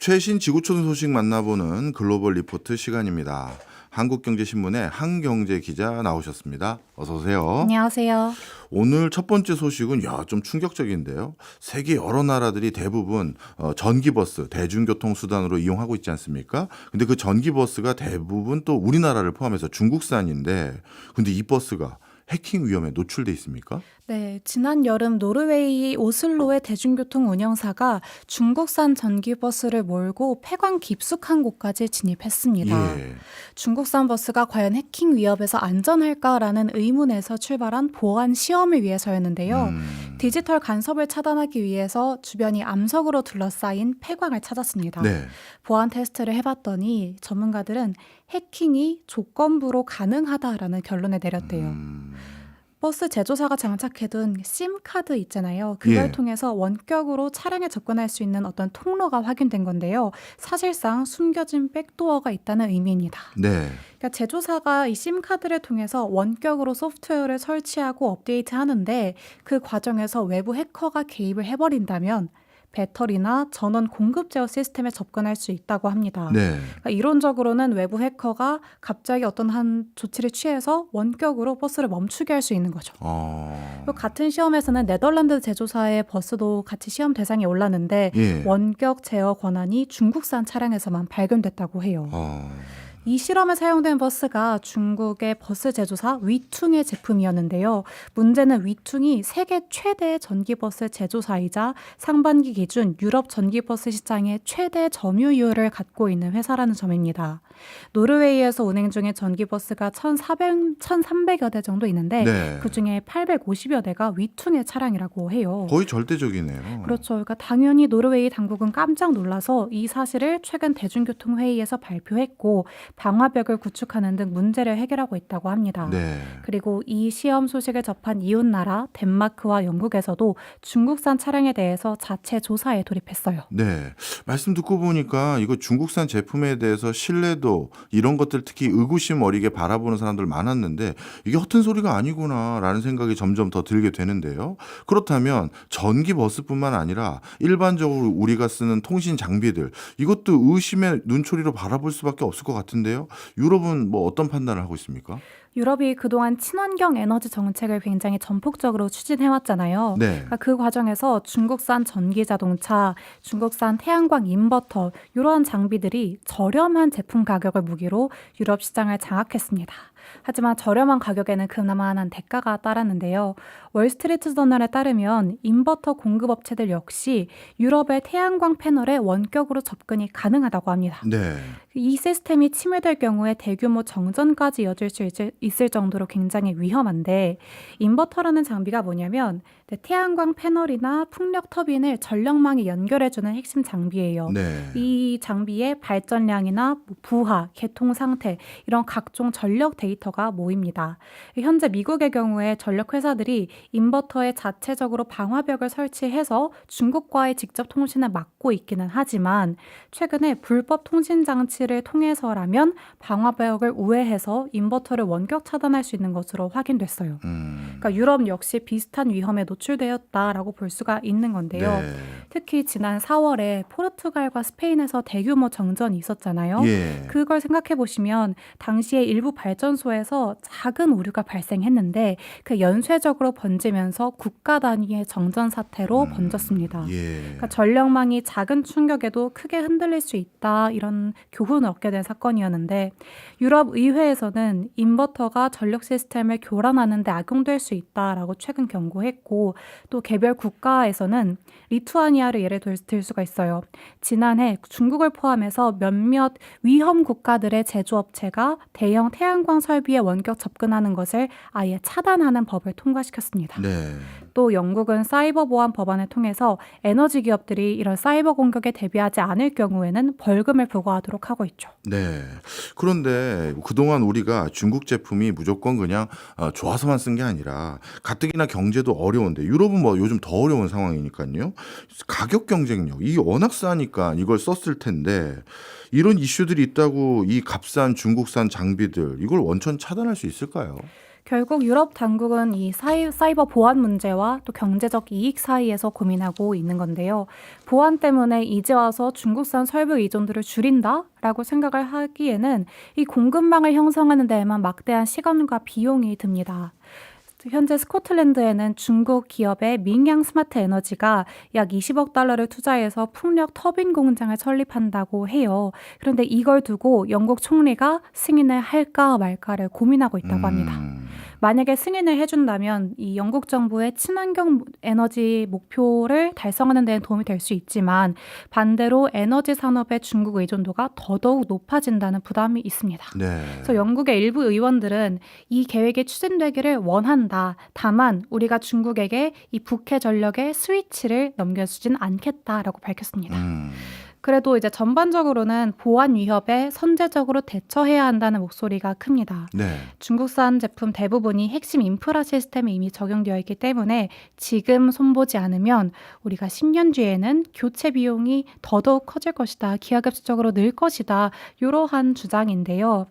최신 지구촌 소식 만나보는 글로벌 리포트 시간입니다. 한국경제신문의 한경제 기자 나오셨습니다. 어서 오세요. 안녕하세요. 오늘 첫 번째 소식은 좀 충격적인데요. 세계 여러 나라들이 대부분 전기버스, 대중교통 수단으로 이용하고 있지 않습니까? 근데 그 전기버스가 대부분 또 우리나라를 포함해서 중국산인데 근데 이 버스가 해킹 위험에 노출돼 있습니까? 네, 지난 여름 노르웨이 오슬로의 대중교통 운영사가 중국산 전기버스를 몰고 폐광 깊숙한 곳까지 진입했습니다. 예. 중국산 버스가 과연 해킹 위협에서 안전할까라는 의문에서 출발한 보안 시험을 위해서였는데요. 디지털 간섭을 차단하기 위해서 주변이 암석으로 둘러싸인 폐광을 찾았습니다. 네. 보안 테스트를 해봤더니 전문가들은 해킹이 조건부로 가능하다라는 결론을 내렸대요. 버스 제조사가 장착해둔 심카드 있잖아요. 그걸 예. 통해서 원격으로 차량에 접근할 수 있는 어떤 통로가 확인된 건데요. 사실상 숨겨진 백도어가 있다는 의미입니다. 네. 그러니까 제조사가 이 심카드를 통해서 원격으로 소프트웨어를 설치하고 업데이트하는데 그 과정에서 외부 해커가 개입을 해버린다면 배터리나 전원 공급 제어 시스템에 접근할 수 있다고 합니다. 네. 그러니까 이론적으로는 외부 해커가 갑자기 어떤 한 조치를 취해서 원격으로 버스를 멈추게 할 수 있는 거죠. 그리고 같은 시험에서는 네덜란드 제조사의 버스도 같이 시험 대상에 올랐는데 예. 원격 제어 권한이 중국산 차량에서만 발견됐다고 해요. 이 실험에 사용된 버스가 중국의 버스 제조사 위퉁의 제품이었는데요. 문제는 위퉁이 세계 최대 전기버스 제조사이자 상반기 기준 유럽 전기버스 시장의 최대 점유율을 갖고 있는 회사라는 점입니다. 노르웨이에서 운행 중인 전기버스가 1,300여 대 정도 있는데 네. 그중에 850여 대가 위퉁의 차량이라고 해요. 거의 절대적이네요. 그렇죠. 그러니까 당연히 노르웨이 당국은 깜짝 놀라서 이 사실을 최근 대중교통회의에서 발표했고 방화벽을 구축하는 등 문제를 해결하고 있다고 합니다. 네. 그리고 이 시험 소식을 접한 이웃나라 덴마크와 영국에서도 중국산 차량에 대해서 자체 조사에 돌입했어요. 네. 말씀 듣고 보니까 이거 중국산 제품에 대해서 신뢰도 이런 것들 특히 의구심 어리게 바라보는 사람들 많았는데 이게 허튼 소리가 아니구나라는 생각이 점점 더 들게 되는데요. 그렇다면 전기 버스뿐만 아니라 일반적으로 우리가 쓰는 통신 장비들 이것도 의심의 눈초리로 바라볼 수밖에 없을 것 같은데요. 유럽은 뭐 어떤 판단을 하고 있습니까? 유럽이 그동안 친환경 에너지 정책을 굉장히 전폭적으로 추진해왔잖아요. 네. 그러니까 그 과정에서 중국산 전기자동차, 중국산 태양광 인버터 이러한 장비들이 저렴한 제품 가격을 무기로 유럽 시장을 장악했습니다. 하지만 저렴한 가격에는 그나마한 대가가 따랐는데요. 월스트리트 저널에 따르면 인버터 공급업체들 역시 유럽의 태양광 패널에 원격으로 접근이 가능하다고 합니다. 네. 이 시스템이 침해될 경우에 대규모 정전까지 이어질 수 있을 정도로 굉장히 위험한데 인버터라는 장비가 뭐냐면 태양광 패널이나 풍력 터빈을 전력망에 연결해주는 핵심 장비예요. 네. 이 장비에 발전량이나 부하, 개통 상태 이런 각종 전력 데이터가 모입니다. 현재 미국의 경우에 전력 회사들이 인버터에 자체적으로 방화벽을 설치해서 중국과의 직접 통신을 막고 있기는 하지만 최근에 불법 통신 장치를 통해서라면 방화벽을 우회해서 인버터를 원격 차단할 수 있는 것으로 확인됐어요. 그러니까 유럽 역시 비슷한 위험에 노출되었다라고 볼 수가 있는 건데요. 네. 특히 지난 4월에 포르투갈과 스페인에서 대규모 정전이 있었잖아요. 예. 그걸 생각해 보시면 당시에 일부 발전소에서 작은 오류가 발생했는데 그 연쇄적으로 번지면서 국가 단위의 정전 사태로 번졌습니다. 예. 그러니까 전력망이 작은 충격에도 크게 흔들릴 수 있다 이런 교훈을 얻게 된 사건이었는데 유럽 의회에서는 인버터가 전력 시스템을 교란하는 데 악용될 수 있다라고 최근 경고했고 또 개별 국가에서는 리투아니아를 예를 들 수가 있어요. 지난해 중국을 포함해서 몇몇 위험 국가들의 제조업체가 대형 태양광 설비에 원격 접근하는 것을 아예 차단하는 법을 통과시켰습니다. 네. 또 영국은 사이버 보안 법안을 통해서 에너지 기업들이 이런 사이버 공격에 대비하지 않을 경우에는 벌금을 부과하도록 하고 있죠. 네. 그런데 그동안 우리가 중국 제품이 무조건 그냥 좋아서만 쓴 게 아니라 가뜩이나 경제도 어려운데 유럽은 뭐 요즘 더 어려운 상황이니까요. 가격 경쟁력 이게 워낙 싸니까 이걸 썼을 텐데 이런 이슈들이 있다고 이 값싼 중국산 장비들 이걸 원천 차단할 수 있을까요? 결국 유럽 당국은 이 사이버 보안 문제와 또 경제적 이익 사이에서 고민하고 있는 건데요. 보안 때문에 이제 와서 중국산 설비 의존도를 줄인다라고 생각을 하기에는 이 공급망을 형성하는 데에만 막대한 시간과 비용이 듭니다. 현재 스코틀랜드에는 중국 기업의 민양 스마트 에너지가 약 20억 달러를 투자해서 풍력 터빈 공장을 설립한다고 해요. 그런데 이걸 두고 영국 총리가 승인을 할까 말까를 고민하고 있다고 합니다. 만약에 승인을 해준다면 이 영국 정부의 친환경 에너지 목표를 달성하는 데는 도움이 될 수 있지만 반대로 에너지 산업의 중국 의존도가 더더욱 높아진다는 부담이 있습니다. 네. 그래서 영국의 일부 의원들은 이 계획이 추진되기를 원한다. 다만 우리가 중국에게 이 북해 전력의 스위치를 넘겨주진 않겠다라고 밝혔습니다. 그래도 이제 전반적으로는 보안 위협에 선제적으로 대처해야 한다는 목소리가 큽니다. 네. 중국산 제품 대부분이 핵심 인프라 시스템에 이미 적용되어 있기 때문에 지금 손보지 않으면 우리가 10년 뒤에는 교체 비용이 더더욱 커질 것이다. 기하급수적으로 늘 것이다. 이러한 주장인데요.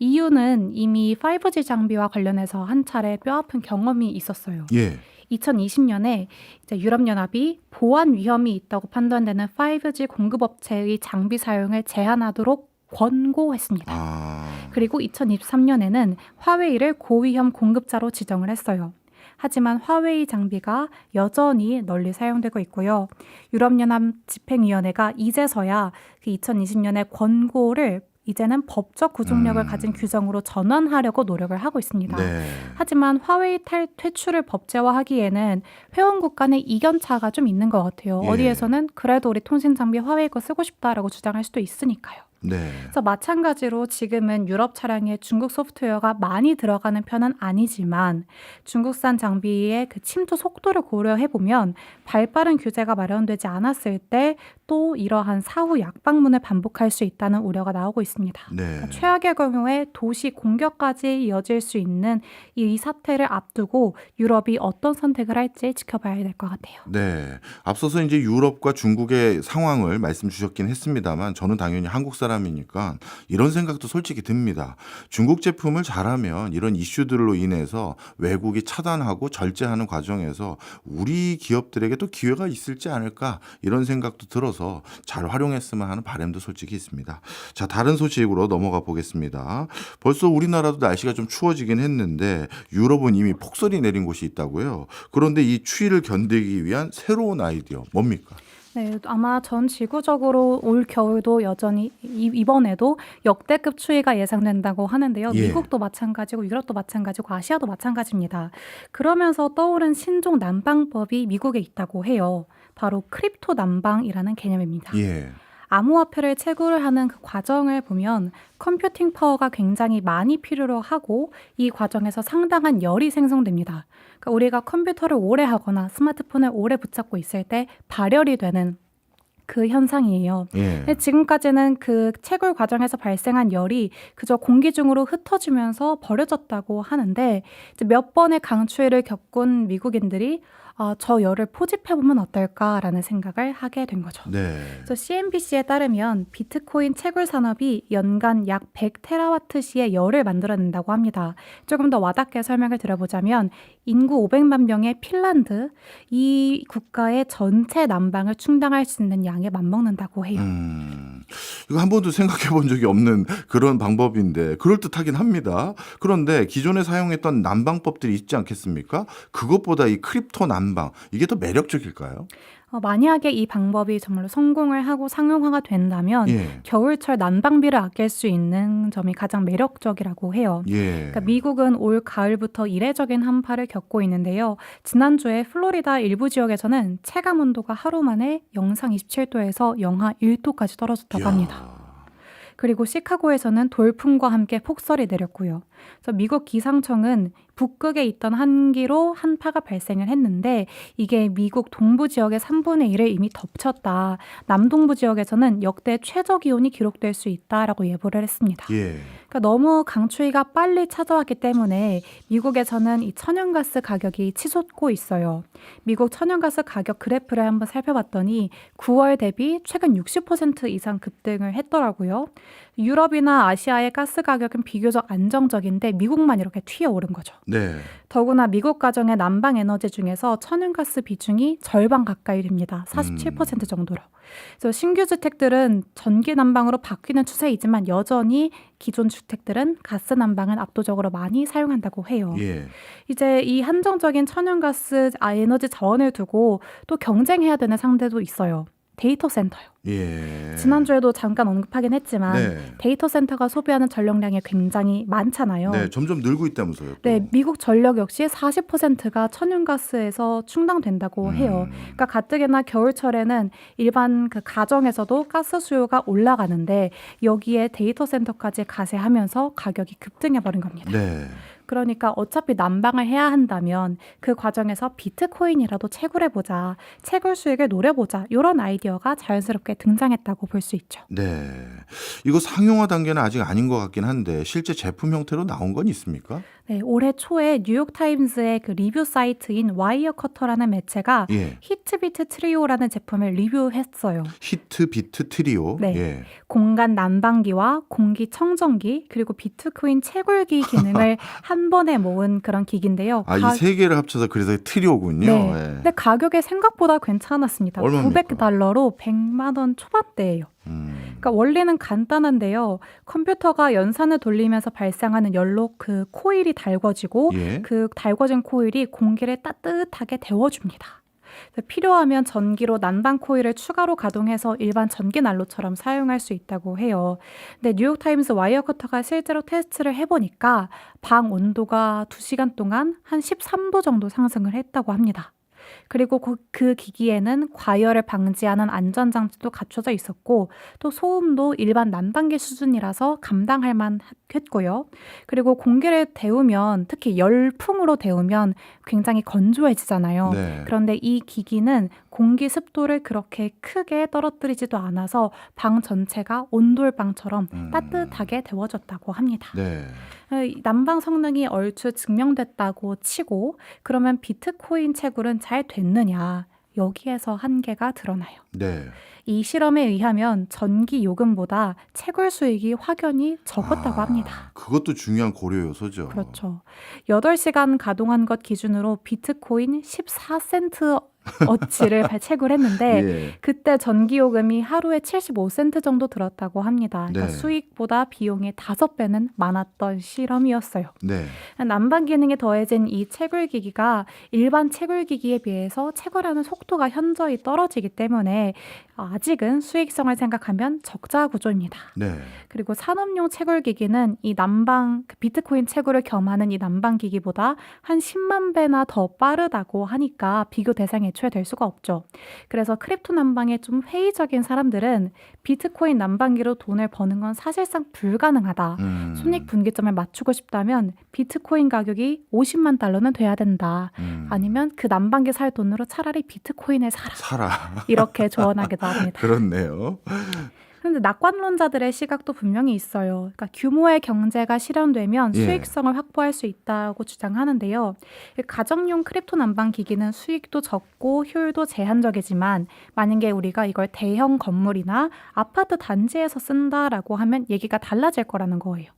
EU는 이미 5G 장비와 관련해서 한 차례 뼈아픈 경험이 있었어요. 예. 2020년에 이제 유럽연합이 보안 위험이 있다고 판단되는 5G 공급업체의 장비 사용을 제한하도록 권고했습니다. 그리고 2023년에는 화웨이를 고위험 공급자로 지정을 했어요. 하지만 화웨이 장비가 여전히 널리 사용되고 있고요. 유럽연합 집행위원회가 이제서야 그 2020년의 권고를 이제는 법적 구속력을 가진 규정으로 전환하려고 노력을 하고 있습니다. 네. 하지만 화웨이 퇴출을 법제화하기에는 회원국 간의 이견차가 좀 있는 것 같아요. 예. 어디에서는 그래도 우리 통신 장비 화웨이 거 쓰고 싶다라고 주장할 수도 있으니까요. 네. 그래서 마찬가지로 지금은 유럽 차량에 중국 소프트웨어가 많이 들어가는 편은 아니지만 중국산 장비의 그 침투 속도를 고려해 보면 발빠른 규제가 마련되지 않았을 때 또 이러한 사후 약방문을 반복할 수 있다는 우려가 나오고 있습니다. 네. 최악의 경우에 도시 공격까지 이어질 수 있는 이 사태를 앞두고 유럽이 어떤 선택을 할지 지켜봐야 될 것 같아요. 네. 앞서서 이제 유럽과 중국의 상황을 말씀 주셨긴 했습니다만 저는 당연히 한국 사람이니까 이런 생각도 솔직히 듭니다. 중국 제품을 잘하면 이런 이슈들로 인해서 외국이 차단하고 절제하는 과정에서 우리 기업들에게 또 기회가 있을지 않을까 이런 생각도 들어서 잘 활용했으면 하는 바람도 솔직히 있습니다. 자, 다른 소식으로 넘어가 보겠습니다. 벌써 우리나라도 날씨가 좀 추워지긴 했는데 유럽은 이미 폭설이 내린 곳이 있다고요. 그런데 이 추위를 견디기 위한 새로운 아이디어 뭡니까? 네, 아마 전 지구적으로 올 겨울도 여전히 이번에도 역대급 추위가 예상된다고 하는데요. 예. 미국도 마찬가지고 유럽도 마찬가지고 아시아도 마찬가지입니다. 그러면서 떠오른 신종 난방법이 미국에 있다고 해요. 바로 크립토 난방이라는 개념입니다. 예. 암호화폐를 채굴을 하는 그 과정을 보면 컴퓨팅 파워가 굉장히 많이 필요로 하고 이 과정에서 상당한 열이 생성됩니다. 그러니까 우리가 컴퓨터를 오래 하거나 스마트폰을 오래 붙잡고 있을 때 발열이 되는 그 현상이에요. 예. 지금까지는 그 채굴 과정에서 발생한 열이 그저 공기 중으로 흩어지면서 버려졌다고 하는데 이제 몇 번의 강추위를 겪은 미국인들이 저 열을 포집해보면 어떨까라는 생각을 하게 된 거죠. 네. 그래서 CNBC에 따르면 비트코인 채굴 산업이 연간 약 100테라와트시의 열을 만들어낸다고 합니다. 조금 더 와닿게 설명을 드려보자면 인구 500만 명의 핀란드, 이 국가의 전체 난방을 충당할 수 있는 양에 맞먹는다고 해요. 이거 한 번도 생각해 본 적이 없는 그런 방법인데 그럴듯하긴 합니다. 그런데 기존에 사용했던 난방법들이 있지 않겠습니까? 그것보다 이 크립토 난방, 이게 더 매력적일까요? 만약에 이 방법이 정말로 성공을 하고 상용화가 된다면 예. 겨울철 난방비를 아낄 수 있는 점이 가장 매력적이라고 해요. 예. 그러니까 미국은 올 가을부터 이례적인 한파를 겪고 있는데요. 지난주에 플로리다 일부 지역에서는 체감 온도가 하루 만에 영상 27도에서 영하 1도까지 떨어졌다고 합니다. 그리고 시카고에서는 돌풍과 함께 폭설이 내렸고요. 그래서 미국 기상청은 북극에 있던 한기로 한파가 발생을 했는데 이게 미국 동부 지역의 3분의 1을 이미 덮쳤다. 남동부 지역에서는 역대 최저 기온이 기록될 수 있다라고 예보를 했습니다. 예. 그러니까 너무 강추위가 빨리 찾아왔기 때문에 미국에서는 이 천연가스 가격이 치솟고 있어요. 미국 천연가스 가격 그래프를 한번 살펴봤더니 9월 대비 최근 60% 이상 급등을 했더라고요. 유럽이나 아시아의 가스 가격은 비교적 안정적인데 미국만 이렇게 튀어오른 거죠. 네. 더구나 미국 가정의 난방 에너지 중에서 천연가스 비중이 절반 가까이 됩니다. 47% 정도로. 그래서 신규 주택들은 전기 난방으로 바뀌는 추세이지만 여전히 기존 주택들은 가스 난방을 압도적으로 많이 사용한다고 해요. 예. 이제 이 한정적인 천연가스 에너지 자원을 두고 또 경쟁해야 되는 상대도 있어요. 데이터 센터요. 예. 지난주에도 잠깐 언급하긴 했지만 네. 데이터 센터가 소비하는 전력량이 굉장히 많잖아요. 네, 점점 늘고 있다면서요. 또. 네, 미국 전력 역시 40%가 천연가스에서 충당된다고 해요. 그러니까 가뜩이나 겨울철에는 일반 그 가정에서도 가스 수요가 올라가는데 여기에 데이터 센터까지 가세하면서 가격이 급등해 버린 겁니다. 네. 그러니까 어차피 난방을 해야 한다면 그 과정에서 비트코인이라도 채굴해보자, 채굴 수익을 노려보자 이런 아이디어가 자연스럽게 등장했다고 볼 수 있죠. 네. 이거 상용화 단계는 아직 아닌 것 같긴 한데 실제 제품 형태로 나온 건 있습니까? 네, 올해 초에 뉴욕타임즈의 그 리뷰 사이트인 와이어커터라는 매체가 예. 히트비트 트리오라는 제품을 리뷰했어요. 히트비트 트리오. 네. 예. 공간 난방기와 공기청정기 그리고 비트코인 채굴기 기능을 한 번에 모은 그런 기기인데요. 아, 이 세 개를 합쳐서 그래서 트리오군요. 네. 예. 근데 가격이 생각보다 괜찮았습니다. 얼마입니까? $900로 100만 원 초반대예요. 그러니까 원리는 간단한데요. 컴퓨터가 연산을 돌리면서 발생하는 열로 그 코일이 달궈지고 예. 그 달궈진 코일이 공기를 따뜻하게 데워줍니다. 그래서 필요하면 전기로 난방 코일을 추가로 가동해서 일반 전기 난로처럼 사용할 수 있다고 해요. 근데 뉴욕타임스 와이어커터가 실제로 테스트를 해보니까 방 온도가 2시간 동안 한 13도 정도 상승을 했다고 합니다. 그리고 그 기기에는 과열을 방지하는 안전장치도 갖춰져 있었고 또 소음도 일반 난방기 수준이라서 감당할 만했고요. 그리고 공기를 데우면 특히 열풍으로 데우면 굉장히 건조해지잖아요. 네. 그런데 이 기기는 공기 습도를 그렇게 크게 떨어뜨리지도 않아서 방 전체가 온돌방처럼 따뜻하게 데워졌다고 합니다. 네. 난방 성능이 얼추 증명됐다고 치고 그러면 비트코인 채굴은 잘 됐느냐? 여기에서 한계가 드러나요. 네. 이 실험에 의하면 전기 요금보다 채굴 수익이 확연히 적었다고 합니다. 그것도 중요한 고려 요소죠. 그렇죠. 8시간 가동한 것 기준으로 비트코인 14센트 어치를 채굴했는데 예. 그때 전기요금이 하루에 75센트 정도 들었다고 합니다. 그러니까 네. 수익보다 비용이 5배는 많았던 실험이었어요. 네. 난방 기능이 더해진 이 채굴기기가 일반 채굴기기에 비해서 채굴하는 속도가 현저히 떨어지기 때문에 아직은 수익성을 생각하면 적자 구조입니다. 네. 그리고 산업용 채굴기기는 이 난방 비트코인 채굴을 겸하는 이 난방기기보다 한 10만 배나 더 빠르다고 하니까 비교 대상이 애초에 될 수가 없죠. 그래서 크립토 난방에 좀 회의적인 사람들은 비트코인 난방기로 돈을 버는 건 사실상 불가능하다. 손익 분기점을 맞추고 싶다면 비트코인 가격이 50만 달러는 돼야 된다. 아니면 그 난방기 살 돈으로 차라리 비트코인을 사라. 이렇게 조언하기도 합니다. 그렇네요. 그런데 낙관론자들의 시각도 분명히 있어요. 그러니까 규모의 경제가 실현되면 예. 수익성을 확보할 수 있다고 주장하는데요. 가정용 크립토 난방 기기는 수익도 적고 효율도 제한적이지만 만약에 우리가 이걸 대형 건물이나 아파트 단지에서 쓴다라고 하면 얘기가 달라질 거라는 거예요.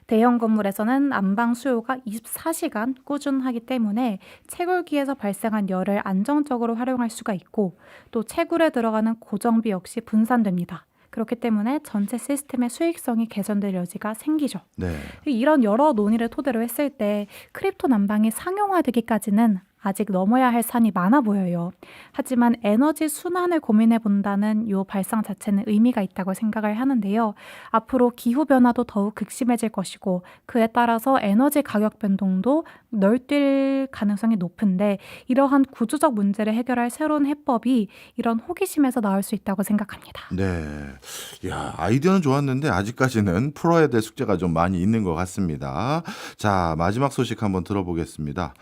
대형 건물에서는 난방 수요가 24시간 꾸준하기 때문에 채굴기에서 발생한 열을 안정적으로 활용할 수가 있고 또 채굴에 들어가는 고정비 역시 분산됩니다. 그렇기 때문에 전체 시스템의 수익성이 개선될 여지가 생기죠. 네. 이런 여러 논의를 토대로 했을 때 크립토 난방이 상용화되기까지는 아직 넘어야 할 산이 많아 보여요. 하지만 에너지 순환을 고민해 본다는 이 발상 자체는 의미가 있다고 생각을 하는데요. 앞으로 기후변화도 더욱 극심해질 것이고 그에 따라서 에너지 가격 변동도 널뛸 가능성이 높은데 이러한 구조적 문제를 해결할 새로운 해법이 이런 호기심에서 나올 수 있다고 생각합니다. 네. 야, 아이디어는 좋았는데 아직까지는 풀어야 될 숙제가 좀 많이 있는 것 같습니다. 자, 마지막 소식 한번 들어보겠습니다.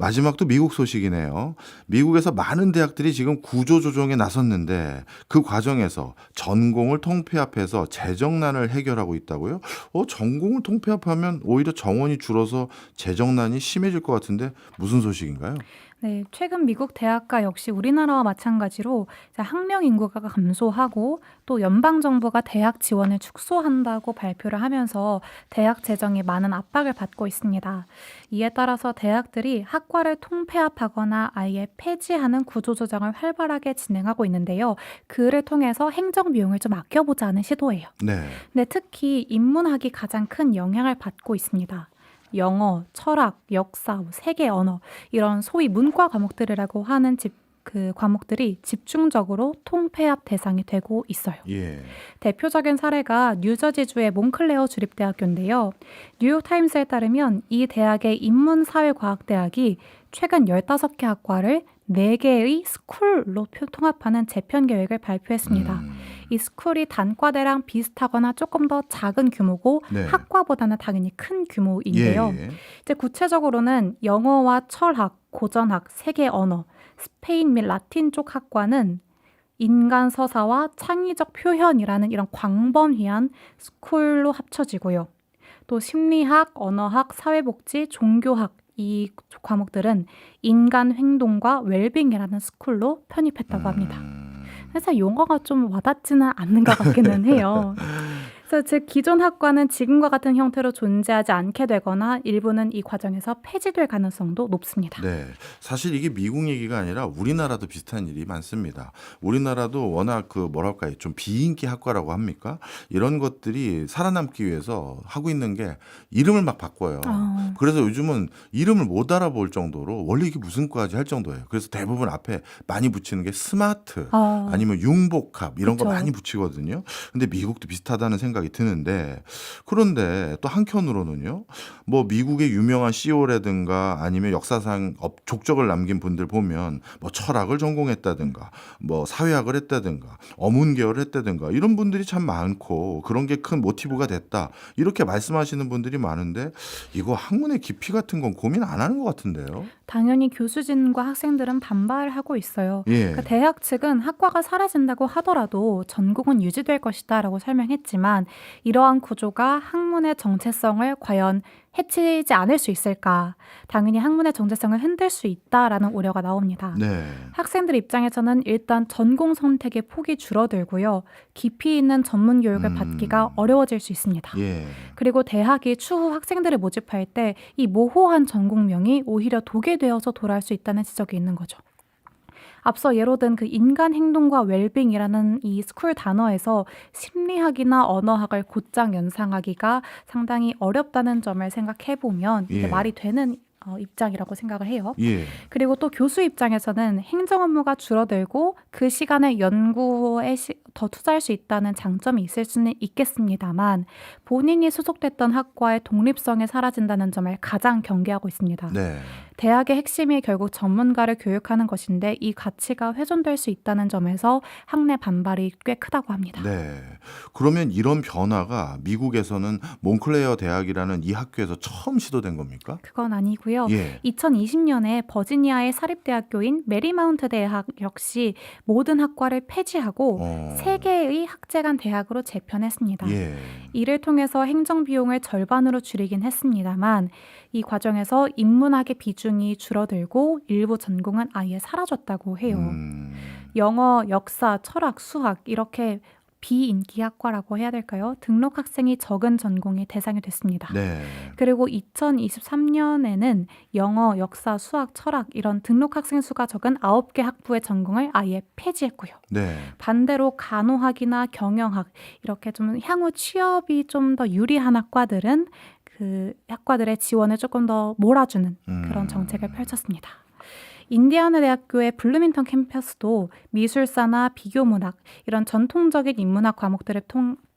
마지막도 미국 소식이네요. 미국에서 많은 대학들이 지금 구조조정에 나섰는데 그 과정에서 전공을 통폐합해서 재정난을 해결하고 있다고요? 전공을 통폐합하면 오히려 정원이 줄어서 재정난이 심해질 것 같은데 무슨 소식인가요? 네, 최근 미국 대학가 역시 우리나라와 마찬가지로 이제 학령 인구가 감소하고 또 연방 정부가 대학 지원을 축소한다고 발표를 하면서 대학 재정에 많은 압박을 받고 있습니다. 이에 따라서 대학들이 학과를 통폐합하거나 아예 폐지하는 구조조정을 활발하게 진행하고 있는데요. 그를 통해서 행정 비용을 좀 아껴보자는 시도예요. 네. 근데 특히 인문학이 가장 큰 영향을 받고 있습니다. 영어, 철학, 역사, 세계 언어 이런 소위 문과 과목들이라고 하는 그 과목들이 집중적으로 통폐합 대상이 되고 있어요. 예. 대표적인 사례가 뉴저지주의 몽클레어 주립대학교인데요. 뉴욕타임스에 따르면 이 대학의 인문사회과학대학이 최근 15개 학과를 4개의 스쿨로 통합하는 재편 계획을 발표했습니다. 이 스쿨이 단과대랑 비슷하거나 조금 더 작은 규모고 네. 학과보다는 당연히 큰 규모인데요. 예. 이제 구체적으로는 영어와 철학, 고전학, 세계 언어, 스페인 및 라틴 쪽 학과는 인간 서사와 창의적 표현이라는 이런 광범위한 스쿨로 합쳐지고요. 또 심리학, 언어학, 사회복지, 종교학 이 과목들은 인간 행동과 웰빙이라는 스쿨로 편입했다고 합니다. 사실 용어가 좀 와닿지는 않는 것 같기는 해요. 그래서 즉 기존 학과는 지금과 같은 형태로 존재하지 않게 되거나 일부는 이 과정에서 폐지될 가능성도 높습니다. 네. 사실 이게 미국 얘기가 아니라 우리나라도 비슷한 일이 많습니다. 우리나라도 워낙 그 뭐랄까요? 좀 비인기 학과라고 합니까? 이런 것들이 살아남기 위해서 하고 있는 게 이름을 막 바꿔요. 그래서 요즘은 이름을 못 알아볼 정도로 원래 이게 무슨 과지 할 정도예요. 그래서 대부분 앞에 많이 붙이는 게 스마트 아니면 융복합 이런 거 그쵸. 많이 붙이거든요. 근데 미국도 비슷하다는 생각이 드는데 그런데 또 한켠으로는요. 뭐 미국의 유명한 CEO라든가 아니면 역사상 족적을 남긴 분들 보면 뭐 철학을 전공했다든가 뭐 사회학을 했다든가 어문계열을 했다든가 이런 분들이 참 많고 그런 게 큰 모티브가 됐다. 이렇게 말씀하시는 분들이 많은데 이거 학문의 깊이 같은 건 고민 안 하는 것 같은데요. 당연히 교수진과 학생들은 반발하고 있어요. 예. 그러니까 대학 측은 학과가 사라진다고 하더라도 전공은 유지될 것이다라고 설명했지만 이러한 구조가 학문의 정체성을 과연 해치지 않을 수 있을까? 당연히 학문의 정체성을 흔들 수 있다라는 우려가 나옵니다. 네. 학생들 입장에서는 일단 전공 선택의 폭이 줄어들고요. 깊이 있는 전문 교육을 받기가 어려워질 수 있습니다. 예. 그리고 대학이 추후 학생들을 모집할 때 이 모호한 전공명이 오히려 독이 되어서 돌아올 수 있다는 지적이 있는 거죠. 앞서 예로 든 그 인간 행동과 웰빙이라는 이 스쿨 단어에서 심리학이나 언어학을 곧장 연상하기가 상당히 어렵다는 점을 생각해 보면 이게 예. 말이 되는 입장이라고 생각을 해요. 예. 그리고 또 교수 입장에서는 행정 업무가 줄어들고 그 시간에 연구에 더 투자할 수 있다는 장점이 있을 수는 있겠습니다만 본인이 소속됐던 학과의 독립성이 사라진다는 점을 가장 경계하고 있습니다. 네. 대학의 핵심이 결국 전문가를 교육하는 것인데 이 가치가 훼손될 수 있다는 점에서 학내 반발이 꽤 크다고 합니다. 네. 그러면 이런 변화가 미국에서는 몽클레어 대학이라는 이 학교에서 처음 시도된 겁니까? 그건 아니고요. 예. 2020년에 버지니아의 사립대학교인 메리마운트 대학 역시 모든 학과를 폐지하고 세 개의 학제간 대학으로 재편했습니다. 예. 이를 통해서 행정 비용을 절반으로 줄이긴 했습니다만 이 과정에서 인문학의 비중이 줄어들고 일부 전공은 아예 사라졌다고 해요. 영어, 역사, 철학, 수학 이렇게 비인기 학과라고 해야 될까요? 등록 학생이 적은 전공이 대상이 됐습니다. 네. 그리고 2023년에는 영어, 역사, 수학, 철학 이런 등록 학생 수가 적은 9개 학부의 전공을 아예 폐지했고요. 네. 반대로 간호학이나 경영학 이렇게 좀 향후 취업이 좀 더 유리한 학과들은 그 학과들의 지원을 조금 더 몰아주는 그런 정책을 펼쳤습니다. 인디아나 대학교의 블루민턴 캠퍼스도 미술사나 비교문학 이런 전통적인 인문학 과목들을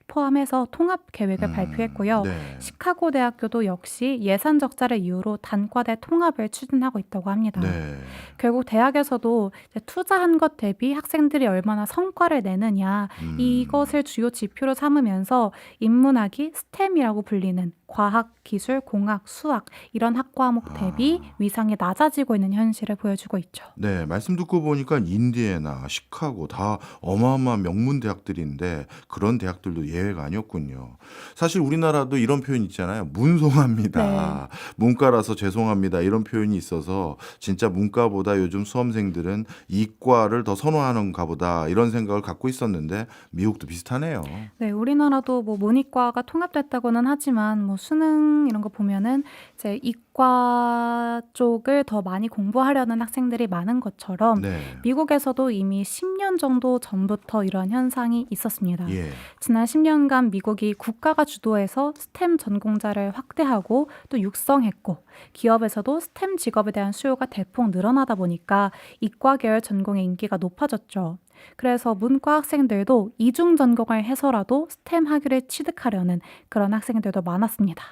포함해서 통합 계획을 발표했고요. 네. 시카고 대학교도 역시 예산 적자를 이유로 단과대 통합을 추진하고 있다고 합니다. 네. 결국 대학에서도 이제 투자한 것 대비 학생들이 얼마나 성과를 내느냐 이것을 주요 지표로 삼으면서 인문학이 스템이라고 불리는 과학, 기술, 공학, 수학 이런 학과목 대비 위상이 낮아지고 있는 현실을 보여주고 있죠. 네, 말씀 듣고 보니까 인디애나, 시카고 다 어마어마한 명문 대학들인데 그런 대학들도 예외가 아니었군요. 사실 우리나라도 이런 표현 있잖아요. 문송합니다. 문과라서 죄송합니다. 이런 표현이 있어서 진짜 문과보다 요즘 수험생들은 이과를 더 선호하는가 보다 이런 생각을 갖고 있었는데 미국도 비슷하네요. 네, 우리나라도 뭐 문이과가 통합됐다고는 하지만 뭐 수능 이런 거 보면은 이제 이과 쪽을 더 많이 공부하려는 학생들이 많은 것처럼 네. 미국에서도 이미 10년 정도 전부터 이런 현상이 있었습니다. 예. 지난 10년간 미국이 국가가 주도해서 스템 전공자를 확대하고 또 육성했고 기업에서도 스템 직업에 대한 수요가 대폭 늘어나다 보니까 이과 계열 전공의 인기가 높아졌죠. 그래서 문과 학생들도 이중 전공을 해서라도 스템 학위를 취득하려는 그런 학생들도 많았습니다.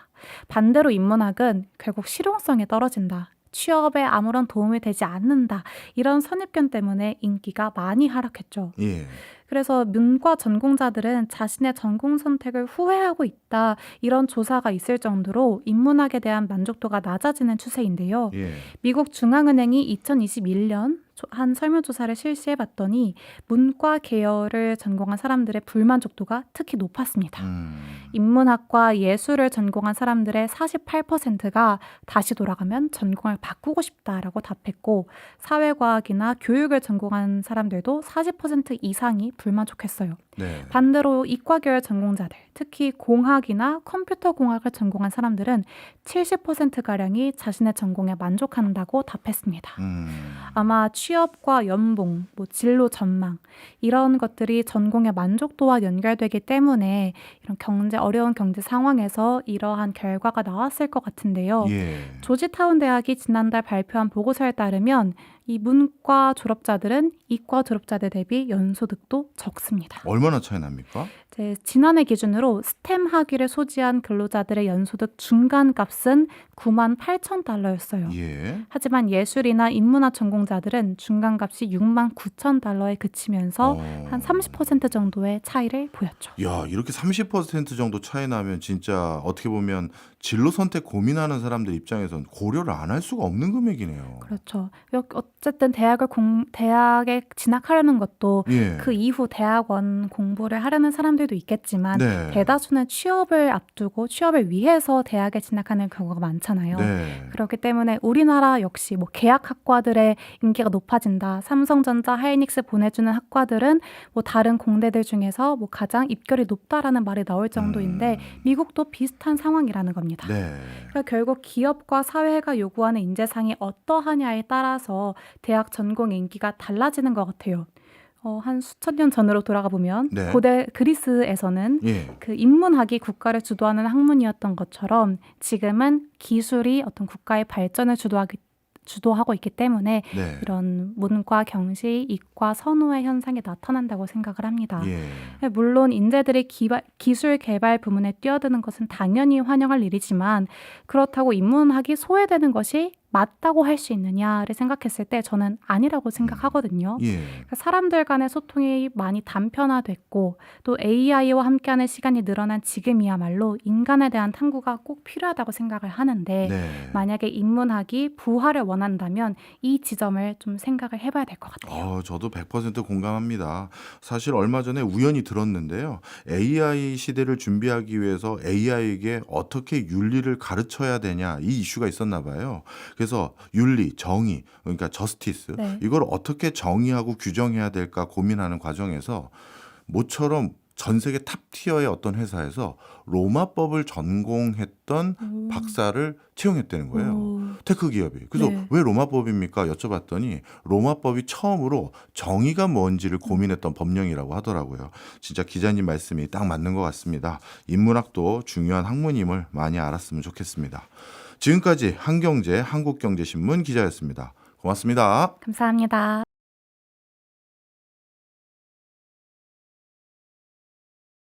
반대로 인문학은 결국 실용성이 떨어진다. 취업에 아무런 도움이 되지 않는다. 이런 선입견 때문에 인기가 많이 하락했죠. 예. 그래서 문과 전공자들은 자신의 전공 선택을 후회하고 있다. 이런 조사가 있을 정도로 인문학에 대한 만족도가 낮아지는 추세인데요. 예. 미국 중앙은행이 2021년 한 설문조사를 실시해봤더니 문과 계열을 전공한 사람들의 불만족도가 특히 높았습니다. 인문학과 예술을 전공한 사람들의 48%가 다시 돌아가면 전공을 바꾸고 싶다라고 답했고 사회과학이나 교육을 전공한 사람들도 40% 이상이 불만족했어요. 네. 반대로 이과 계열 전공자들, 특히 공학이나 컴퓨터 공학을 전공한 사람들은 70%가량이 자신의 전공에 만족한다고 답했습니다. 아마 취업과 연봉, 뭐 진로 전망 이런 것들이 전공의 만족도와 연결되기 때문에 이런 어려운 경제 상황에서 이러한 결과가 나왔을 것 같은데요. 예. 조지타운 대학이 지난달 발표한 보고서에 따르면 이 문과 졸업자들은 이과 졸업자들 대비 연소득도 적습니다. 얼마나 차이 납니까? 지난해 기준으로 스템 학위를 소지한 근로자들의 연소득 중간값은 98,000달러였어요. 예. 하지만 예술이나 인문학 전공자들은 중간값이 69,000달러에 그치면서 한 30% 정도의 차이를 보였죠. 야, 이렇게 30% 정도 차이 나면 진짜 어떻게 보면 진로 선택 고민하는 사람들 입장에선 고려를 안 할 수가 없는 금액이네요. 그렇죠. 어쨌든 대학에 진학하려는 것도 예. 그 이후 대학원 공부를 하려는 사람들도 있겠지만 네. 대다수는 취업을 앞두고 취업을 위해서 대학에 진학하는 경우가 많잖아요. 네. 그렇기 때문에 우리나라 역시 뭐 계약학과들의 인기가 높아진다. 삼성전자, 하이닉스 보내주는 학과들은 뭐 다른 공대들 중에서 뭐 가장 입결이 높다라는 말이 나올 정도인데 미국도 비슷한 상황이라는 겁니다. 네. 그러니까 결국 기업과 사회가 요구하는 인재상이 어떠하냐에 따라서 대학 전공 인기가 달라지는 것 같아요. 한 수천 년 전으로 돌아가 보면 네. 고대 그리스에서는 예. 그 인문학이 국가를 주도하는 학문이었던 것처럼 지금은 기술이 어떤 국가의 발전을 주도하고 있기 때문에 네. 이런 문과 경시, 이과 선호의 현상이 나타난다고 생각을 합니다. 예. 물론 인재들이 기술 개발 부문에 뛰어드는 것은 당연히 환영할 일이지만 그렇다고 인문학이 소외되는 것이 맞다고 할 수 있느냐를 생각했을 때 저는 아니라고 생각하거든요. 예. 그러니까 사람들 간의 소통이 많이 단편화됐고 또 AI와 함께하는 시간이 늘어난 지금이야말로 인간에 대한 탐구가 꼭 필요하다고 생각을 하는데 네. 만약에 인문학이 부활을 원한다면 이 지점을 좀 생각을 해봐야 될 것 같아요. 저도 100% 공감합니다. 사실 얼마 전에 우연히 들었는데요. AI 시대를 준비하기 위해서 AI에게 어떻게 윤리를 가르쳐야 되냐 이 이슈가 있었나 봐요. 그래서 윤리, 정의, 그러니까 저스티스 네. 이걸 어떻게 정의하고 규정해야 될까 고민하는 과정에서 모처럼 전 세계 탑티어의 어떤 회사에서 로마법을 전공했던 박사를 채용했다는 거예요. 오. 테크 기업이. 그래서 네. 왜 로마법입니까? 여쭤봤더니 로마법이 처음으로 정의가 뭔지를 고민했던 법령이라고 하더라고요. 진짜 기자님 말씀이 딱 맞는 것 같습니다. 인문학도 중요한 학문임을 많이 알았으면 좋겠습니다. 지금까지 한경제 한국경제신문 기자였습니다. 고맙습니다. 감사합니다.